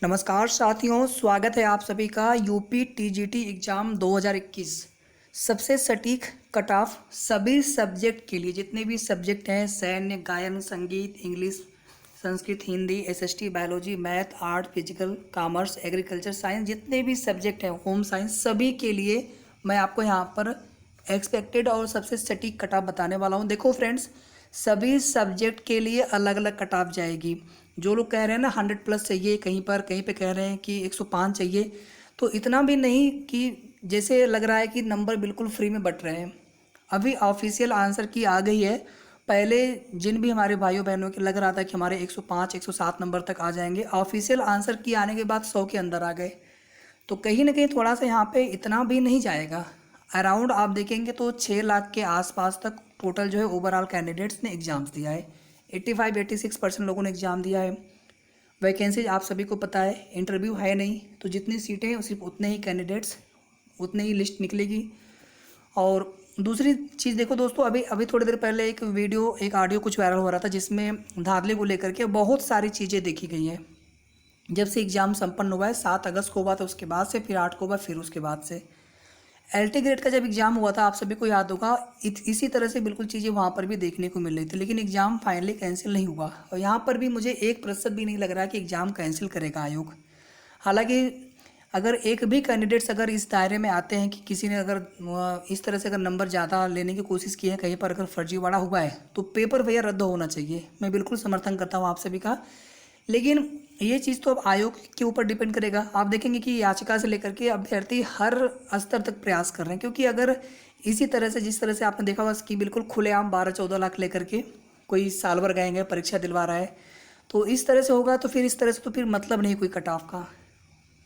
नमस्कार साथियों, स्वागत है आप सभी का यूपी टीजीटी एग्ज़ाम 2021। सबसे सटीक कट ऑफ सभी सब्जेक्ट के लिए, जितने भी सब्जेक्ट हैं, सैन्य, गायन, संगीत, English, Sanskrit, Hindi, SST, biology, math, art, physical, commerce, agriculture, science, जितने भी सब्जेक्ट हैं, होम साइंस, सभी के लिए मैं आपको यहाँ पर एक्सपेक्टेड और सबसे सटीक कट ऑफ बताने वाला हूँ। देखो फ्रेंड्स, सभी सब्जेक्ट के लिए अलग अलग कट ऑफ जाएगी। जो लोग कह रहे हैं ना 100+ चाहिए, कहीं पे कह रहे हैं कि 105 चाहिए, तो इतना भी नहीं कि जैसे लग रहा है कि नंबर बिल्कुल फ्री में बट रहे हैं। अभी ऑफिशियल आंसर की आ गई है। पहले जिन भी हमारे भाइयों बहनों के लग रहा था कि हमारे 105 107 नंबर तक आ जाएंगे, ऑफिशियल आंसर की आने के बाद 100 के अंदर आ गए। तो कहीं ना कहीं थोड़ा सा यहाँ पे इतना भी नहीं जाएगा। अराउंड आप देखेंगे तो 6 लाख के आसपास तक टोटल जो है ओवरऑल कैंडिडेट्स ने एग्ज़ाम्स दिया है। 85-86% लोगों ने एग्ज़ाम दिया है। वैकेंसीज आप सभी को पता है, इंटरव्यू है नहीं, तो जितनी सीटें हैं सिर्फ उतने ही कैंडिडेट्स, उतने ही लिस्ट निकलेगी। और दूसरी चीज़ देखो दोस्तों, अभी अभी थोड़ी देर पहले एक ऑडियो कुछ वायरल हो रहा था, जिसमें धांधली को लेकर के बहुत सारी चीज़ें देखी गई हैं। जब से एग्ज़ाम संपन्न हुआ है, 7 अगस्त को हुआ था, उसके बाद से फिर 8 को हुआ, फिर उसके बाद से एलटी ग्रेड का जब एग्ज़ाम हुआ था, आप सभी को याद होगा, इसी तरह से बिल्कुल चीज़ें वहाँ पर भी देखने को मिल रही थी। लेकिन एग्ज़ाम फाइनली कैंसिल नहीं हुआ, और यहाँ पर भी मुझे 1% भी नहीं लग रहा है कि एग्ज़ाम कैंसिल करेगा आयोग। हालांकि अगर एक भी कैंडिडेट्स अगर इस दायरे में आते हैं कि किसी ने अगर इस तरह से अगर नंबर ज़्यादा लेने की कोशिश की है, कहीं पर अगर फर्जीवाड़ा हुआ है, तो पेपर भैया रद्द होना चाहिए। मैं बिल्कुल समर्थन करता हूँ आप सभी का। लेकिन ये चीज़ तो अब आयोग के ऊपर डिपेंड करेगा। आप देखेंगे कि याचिका से लेकर के अभ्यर्थी हर स्तर तक प्रयास कर रहे हैं, क्योंकि अगर इसी तरह से, जिस तरह से आपने देखा होगा कि बिल्कुल खुलेआम 12-14 लाख लेकर के कोई साल भर गएंगे परीक्षा दिलवा रहा है, तो इस तरह से होगा, तो फिर इस तरह से तो फिर मतलब नहीं कोई कट ऑफ का।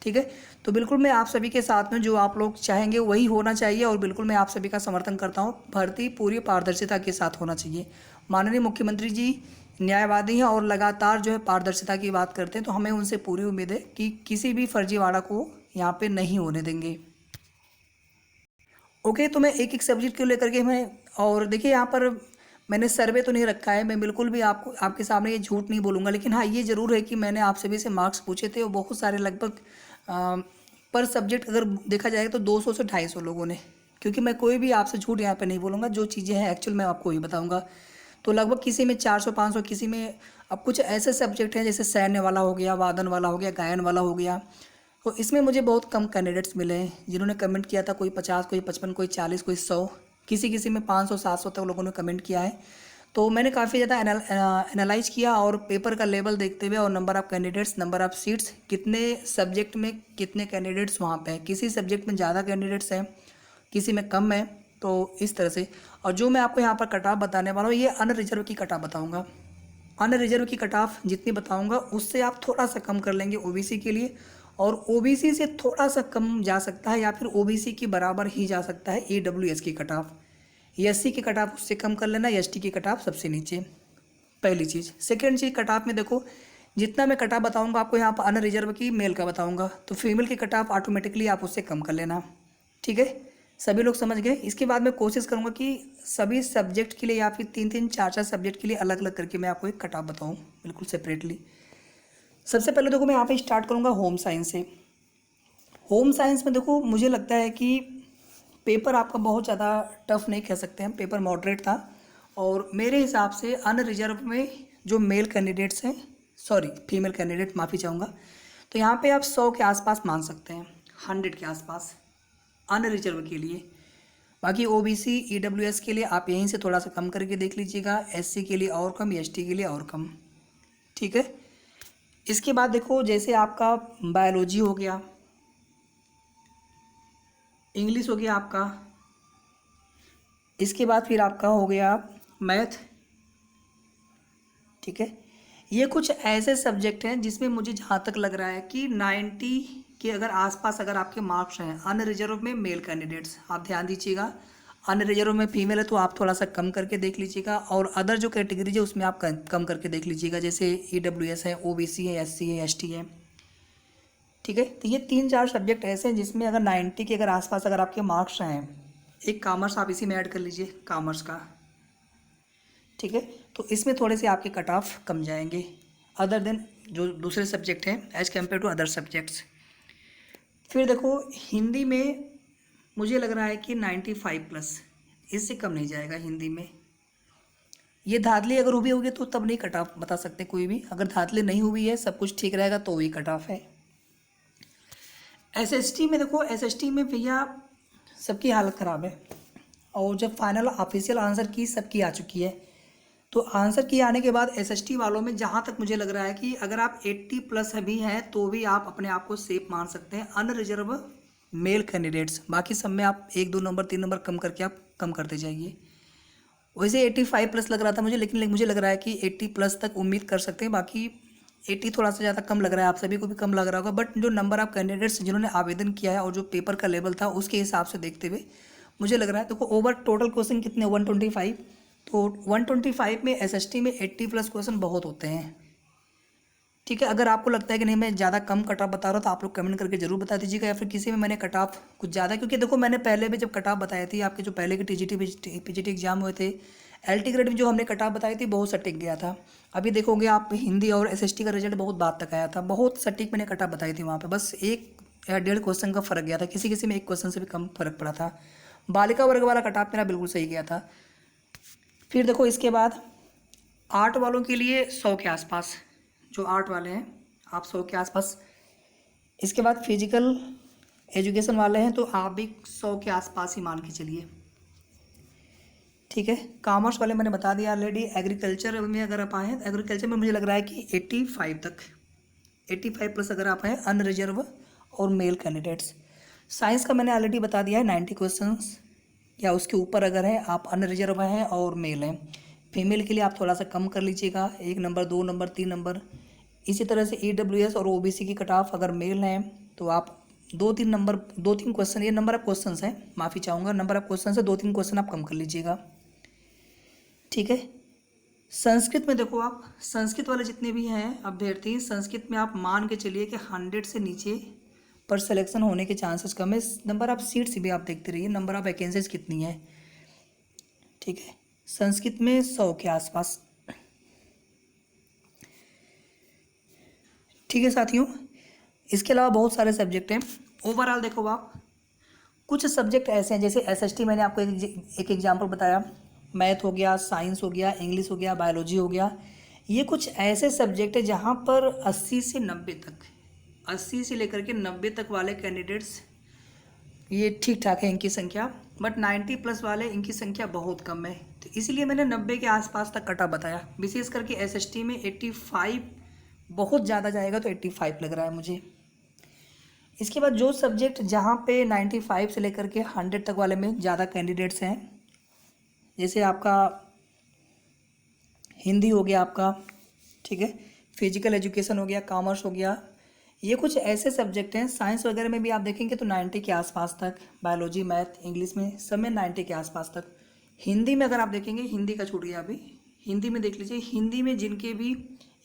ठीक है, तो बिल्कुल मैं आप सभी के साथ में, जो आप लोग चाहेंगे वही होना चाहिए, और बिल्कुल मैं आप सभी का समर्थन करता हूँ। भर्ती पूरी पारदर्शिता के साथ होना चाहिए। माननीय मुख्यमंत्री जी न्यायवादी हैं और लगातार जो है पारदर्शिता की बात करते हैं, तो हमें उनसे पूरी उम्मीद है कि किसी भी फर्जीवाड़ा को यहाँ पे नहीं होने देंगे। ओके, तो मैं एक एक सब्जेक्ट को लेकर के मैं, और देखिए यहाँ पर मैंने सर्वे तो नहीं रखा है, मैं बिल्कुल भी आपको आपके सामने ये झूठ नहीं बोलूँगा। लेकिन हाँ, ये ज़रूर है कि मैंने आप सभी से मार्क्स पूछे थे, और बहुत सारे लगभग पर सब्जेक्ट अगर देखा जाएगा तो 200 से 250 लोगों ने, क्योंकि मैं कोई भी आपसे झूठ यहाँ पे नहीं बोलूँगा, जो चीज़ें हैं एक्चुअल मैं आपको ही बताऊँगा। तो लगभग किसी में 400-500, किसी में, अब कुछ ऐसे सब्जेक्ट हैं जैसे सैन्य वाला हो गया, वादन वाला हो गया, गायन वाला हो गया, तो इसमें मुझे बहुत कम कैंडिडेट्स मिले हैं जिन्होंने कमेंट किया था। कोई 50, कोई 55, कोई 40, कोई 100, किसी किसी में 500-700 तक लोगों ने कमेंट किया है। तो मैंने काफ़ी ज़्यादा एनालाइज किया, और पेपर का लेवल देखते हुए और number of candidates, number of seats, कितने सब्जेक्ट में कितने कैंडिडेट्स वहाँ पे हैं, किसी सब्जेक्ट में ज़्यादा कैंडिडेट्स हैं, किसी में कम है, तो इस तरह से। और जो मैं आपको यहाँ पर कट ऑफ बताने वाला हूँ, ये अनरिजर्व की कट ऑफ बताऊँगा। अनरिजर्व की कट ऑफ जितनी बताऊँगा उससे आप थोड़ा सा कम कर लेंगे ओबीसी के लिए, और ओबीसी से थोड़ा सा कम जा सकता है, या फिर ओबीसी के बराबर ही जा सकता है ईडब्ल्यूएस की कट ऑफ। एससी की कट ऑफ उससे कम कर लेना, एसटी की कट ऑफ सबसे नीचे, पहली चीज़। सेकेंड चीज़, कट ऑफ में देखो, जितना मैं कट ऑफ बताऊँगा आपको यहाँ पर अनरिजर्व की मेल का बताऊँगा, तो फीमेल की कट ऑफ ऑटोमेटिकली आप उससे कम कर लेना। ठीक है, सभी लोग समझ गए। इसके बाद मैं कोशिश करूँगा कि सभी सब्जेक्ट के लिए, या फिर 3-3 4-4 सब्जेक्ट के लिए अलग अलग करके मैं आपको एक कट ऑफ बताऊँ बिल्कुल सेपरेटली। सबसे पहले देखो, मैं यहाँ पे स्टार्ट करूँगा होम साइंस से। होम साइंस में देखो, मुझे लगता है कि पेपर आपका बहुत ज़्यादा टफ नहीं कह सकते हैं, पेपर मॉडरेट था। और मेरे हिसाब से अनरिजर्व में जो मेल कैंडिडेट्स हैं, सॉरी फीमेल कैंडिडेट, माफ़ी चाहूँगा, तो यहाँ पे आप 100 के आसपास मान सकते हैं, 100 के आसपास अनरिजर्व के लिए। बाकी ओबीसी ईडब्ल्यूएस के लिए आप यहीं से थोड़ा सा कम करके देख लीजिएगा, एससी के लिए और कम, एसटी के लिए और कम। ठीक है, इसके बाद देखो, जैसे आपका बायोलॉजी हो गया, इंग्लिश हो गया आपका, इसके बाद फिर आपका हो गया मैथ। ठीक है, ये कुछ ऐसे सब्जेक्ट हैं जिसमें मुझे जहाँ तक लग रहा है कि 90 के अगर आसपास अगर आपके मार्क्स हैं। अनरिजर्व में मेल कैंडिडेट्स आप ध्यान दीजिएगा, अनरिजर्व में फीमेल है तो आप थोड़ा सा कम करके देख लीजिएगा, और अदर जो कैटेगरीज है उसमें आप कम करके देख लीजिएगा, जैसे ईडब्ल्यूएस है, ओबीसी है, एससी है, एसटी है। ठीक है, तो ये 3-4 सब्जेक्ट ऐसे हैं जिसमें अगर 90 के अगर आसपास अगर आपके मार्क्स हैं। एक कॉमर्स आप इसी में ऐड कर लीजिए, कॉमर्स का। ठीक है, तो इसमें थोड़े से आपके कट ऑफ कम जाएंगे। अदर देन जो दूसरे सब्जेक्ट हैं as compare to other subjects. फिर देखो हिंदी में मुझे लग रहा है कि 95+, इससे कम नहीं जाएगा हिंदी में। ये धाधली अगर हुई होगी तो तब नहीं कट ऑफ बता सकते कोई भी, अगर धाधली नहीं हुई है सब कुछ ठीक रहेगा तो ही कट ऑफ है। एसएसटी में देखो, एसएसटी में भैया सबकी हालत ख़राब है, और जब फाइनल ऑफिशियल आंसर की सबकी आ चुकी है, तो आंसर की आने के बाद एसएसटी वालों में जहाँ तक मुझे लग रहा है कि अगर आप 80+ अभी हैं तो भी आप अपने आप को सेफ मान सकते हैं, अनरिजर्व मेल कैंडिडेट्स। बाकी सब में आप 1-2 नंबर 3 नंबर कम करके आप कम करते जाइए। वैसे 85+ लग रहा था मुझे, लेकिन मुझे लग रहा है कि 80+ तक उम्मीद कर सकते हैं। बाकी 80 थोड़ा सा ज़्यादा कम लग रहा है, आप सभी को भी कम लग रहा होगा, बट जो नंबर ऑफ कैंडिडेट्स जिन्होंने आवेदन किया है और जो पेपर का लेवल था उसके हिसाब से देखते हुए मुझे लग रहा है। देखो ओवर टोटल क्वेश्चन कितने, 125, तो 125 में एसएसटी में 80+ क्वेश्चन बहुत होते हैं। ठीक है, अगर आपको लगता है कि नहीं मैं ज़्यादा कम कट ऑफ बता रहा हूँ तो आप लोग कमेंट करके जरूर बता दीजिएगा, या फिर किसी में मैंने कट ऑफ कुछ ज़्यादा, क्योंकि देखो मैंने पहले भी जब कट ऑफ बताई थी आपके जो पहले के टीजीटी पीजीटी एग्जाम हुए थे, एलटी ग्रेड में जो हमने कट ऑफ बताई थी बहुत सटीक गया था। अभी देखोगे आप हिंदी और एसएसटी का रिजल्ट बहुत बाद तक आया था, बहुत सटीक मैंने कट ऑफ बताई थी, वहाँ पर बस 1 या 1.5 क्वेश्चन का फर्क गया था, किसी किसी में 1 क्वेश्चन से भी कम फर्क पड़ा था। बालिका वर्ग वाला कट ऑफ मेरा बिल्कुल सही गया था। फिर देखो इसके बाद आर्ट वालों के लिए 100 के आसपास, जो आर्ट वाले हैं आप 100 के आसपास। इसके बाद फिजिकल एजुकेशन वाले हैं तो आप भी 100 के आसपास ही मान के चलिए। ठीक है, कॉमर्स वाले मैंने बता दिया ऑलरेडी। एग्रीकल्चर में अगर आप आए, एग्रीकल्चर में मुझे लग रहा है कि 85 तक, 85+ अगर आप हैं अनरिजर्व और मेल कैंडिडेट्स। साइंस का मैंने ऑलरेडी बता दिया है 90 क्वेश्चंस या उसके ऊपर अगर है आप अनरिजर्व हैं और मेल हैं। फीमेल के लिए आप थोड़ा सा कम कर लीजिएगा, 1 नंबर 2 नंबर 3 नंबर। इसी तरह से ईडब्ल्यूएस और ओबीसी की कट ऑफ अगर मेल हैं तो आप 2-3 नंबर 2-3 क्वेश्चन, ये नंबर ऑफ क्वेश्चंस हैं, माफ़ी चाहूँगा, नंबर ऑफ क्वेश्चन से 2-3 क्वेश्चन आप कम कर लीजिएगा। ठीक है, संस्कृत में देखो आप, संस्कृत वाले जितने भी हैं अभ्यर्थी, संस्कृत में आप मान के चलिए कि 100 से नीचे पर सिलेक्शन होने के चांसेस कम है। नंबर ऑफ सीट्स भी आप देखते रहिए, नंबर ऑफ वैकेंसीज कितनी है। ठीक है, संस्कृत में 100 के आसपास। ठीक है साथियों, इसके अलावा बहुत सारे सब्जेक्ट हैं। ओवरऑल देखो आप, कुछ सब्जेक्ट ऐसे हैं जैसे एसएसटी मैंने आपको एक एग्जांपल बताया, मैथ हो गया, साइंस हो गया, इंग्लिश हो गया, बायोलॉजी हो गया। ये कुछ ऐसे सब्जेक्ट है जहाँ पर 80 से 90 तक, 80 से लेकर के 90 तक वाले कैंडिडेट्स ये ठीक ठाक है इनकी संख्या, बट 90+ वाले इनकी संख्या बहुत कम है, तो इसीलिए मैंने 90 के आसपास तक कटा बताया। विशेष करके एसएसटी में 85 बहुत ज़्यादा जाएगा, तो 85 लग रहा है मुझे। इसके बाद जो सब्जेक्ट जहाँ पे 95 से लेकर के 100 तक वाले में ज़्यादा कैंडिडेट्स हैं, जैसे आपका हिंदी हो गया आपका, ठीक है, फिजिकल एजुकेशन हो गया, कॉमर्स हो गया, ये कुछ ऐसे सब्जेक्ट हैं। साइंस वगैरह में भी आप देखेंगे तो 90 के आसपास तक, बायोलॉजी मैथ इंग्लिश में सब में 90 के आसपास तक। हिंदी में अगर आप देखेंगे, हिंदी का छूट गया अभी, हिंदी में देख लीजिए, हिंदी में जिनके भी,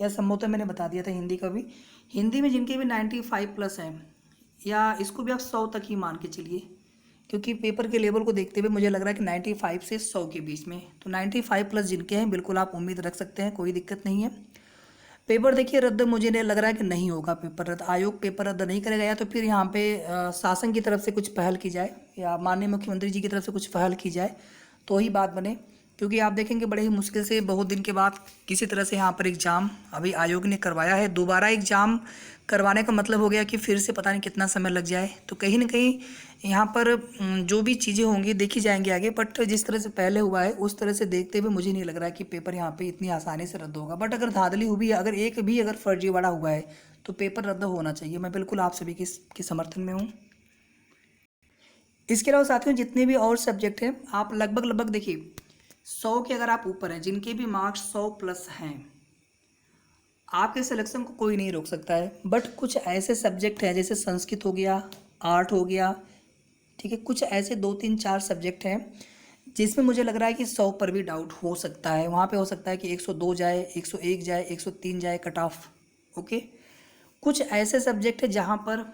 या संभवतः मैंने बता दिया था हिंदी का भी, हिंदी में जिनके भी 95+ हैं, या इसको भी आप 100 तक ही मान के चलिए, क्योंकि पेपर के लेवल को देखते हुए मुझे लग रहा है कि 95 से 100 के बीच में, तो 95+ जिनके हैं बिल्कुल आप उम्मीद रख सकते हैं, कोई दिक्कत नहीं है। पेपर देखिए रद्द मुझे नहीं लग रहा है कि नहीं होगा पेपर रद्द, आयोग पेपर रद्द नहीं करेगा, या तो फिर यहाँ पे शासन की तरफ से कुछ पहल की जाए या माननीय मुख्यमंत्री जी की तरफ से कुछ पहल की जाए तो ही बात बने। क्योंकि आप देखेंगे बड़े ही मुश्किल से बहुत दिन के बाद किसी तरह से यहाँ पर एग्ज़ाम अभी आयोग ने करवाया है। दोबारा एग्ज़ाम करवाने का मतलब हो गया कि फिर से पता नहीं कितना समय लग जाए, तो कहीं ना कहीं यहाँ पर जो भी चीज़ें होंगी देखी जाएंगी आगे, बट जिस तरह से पहले हुआ है उस तरह से देखते हुए मुझे नहीं लग रहा है कि पेपर यहाँ पे इतनी आसानी से रद्द होगा। बट अगर धांधली हुई है, अगर एक भी अगर फर्जीवाड़ा हुआ है तो पेपर रद्द होना चाहिए, मैं बिल्कुल आप सभी के समर्थन में हूँ। इसके अलावा साथियों जितने भी और सब्जेक्ट हैं आप लगभग देखिए 100 के अगर आप ऊपर हैं, जिनके भी मार्क्स 100+ हैं, आपके सिलेक्शन को कोई नहीं रोक सकता है। बट कुछ ऐसे सब्जेक्ट हैं जैसे संस्कृत हो गया, आर्ट हो गया, ठीक है, कुछ ऐसे 2-3-4 सब्जेक्ट हैं जिसमें मुझे लग रहा है कि 100 पर भी डाउट हो सकता है। वहाँ पे हो सकता है कि 102 जाए, 101 जाए, 103 जाए कट ऑफ। ओके, कुछ ऐसे सब्जेक्ट है जहाँ पर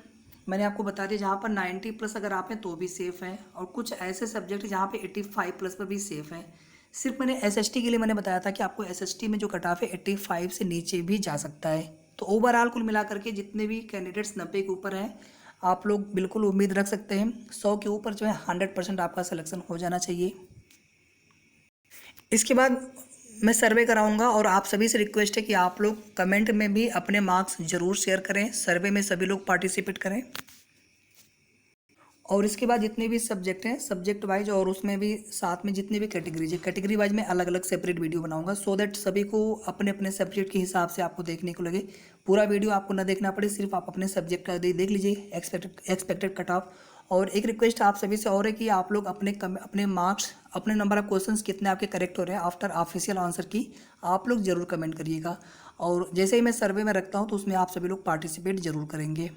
मैंने आपको बता दिया जहाँ पर 90+ अगर आप हैं तो भी सेफ़ हैं, और कुछ ऐसे सब्जेक्ट जहाँ पे 85+ पर भी सेफ़ हैं। सिर्फ मैंने एसएसटी के लिए मैंने बताया था कि आपको एसएसटी में जो कट ऑफ है 85 से नीचे भी जा सकता है, तो ओवरऑल कुल मिलाकर के जितने भी कैंडिडेट्स 90 के ऊपर हैं, आप लोग बिल्कुल उम्मीद रख सकते हैं 100 के ऊपर जो है 100% आपका सिलेक्शन हो जाना चाहिए। इसके बाद मैं सर्वे कराऊंगा और आप सभी से रिक्वेस्ट है कि आप लोग कमेंट में भी अपने मार्क्स ज़रूर शेयर करें, सर्वे में सभी लोग पार्टिसिपेट करें। और इसके बाद जितने भी सब्जेक्ट हैं सब्जेक्ट वाइज और उसमें भी साथ में जितने भी कैटेगरीज है कैटेगरी वाइज मैं अलग अलग सेपरेट वीडियो बनाऊंगा, सो दैट सभी को अपने अपने सब्जेक्ट के हिसाब से आपको देखने को लगे। पूरा वीडियो आपको ना देखना पड़े, सिर्फ आप अपने सब्जेक्ट का देख लीजिए एक्सपेक्टेड कट ऑफ। और एक रिक्वेस्ट आप सभी से और है कि आप लोग अपने मार्क्स, अपने नंबर ऑफ क्वेश्चंस कितने आपके करेक्ट हो रहे हैं आफ्टर ऑफिशियल आंसर की आप लोग ज़रूर कमेंट करिएगा। और जैसे ही मैं सर्वे में रखता हूँ तो उसमें आप सभी लोग पार्टिसिपेट ज़रूर करेंगे।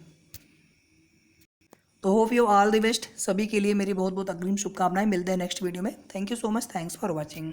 तो hope you all the best, सभी के लिए मेरी बहुत बहुत अग्रिम शुभकामनाएं। मिलते हैं नेक्स्ट वीडियो में। Thank you so much, thanks for watching.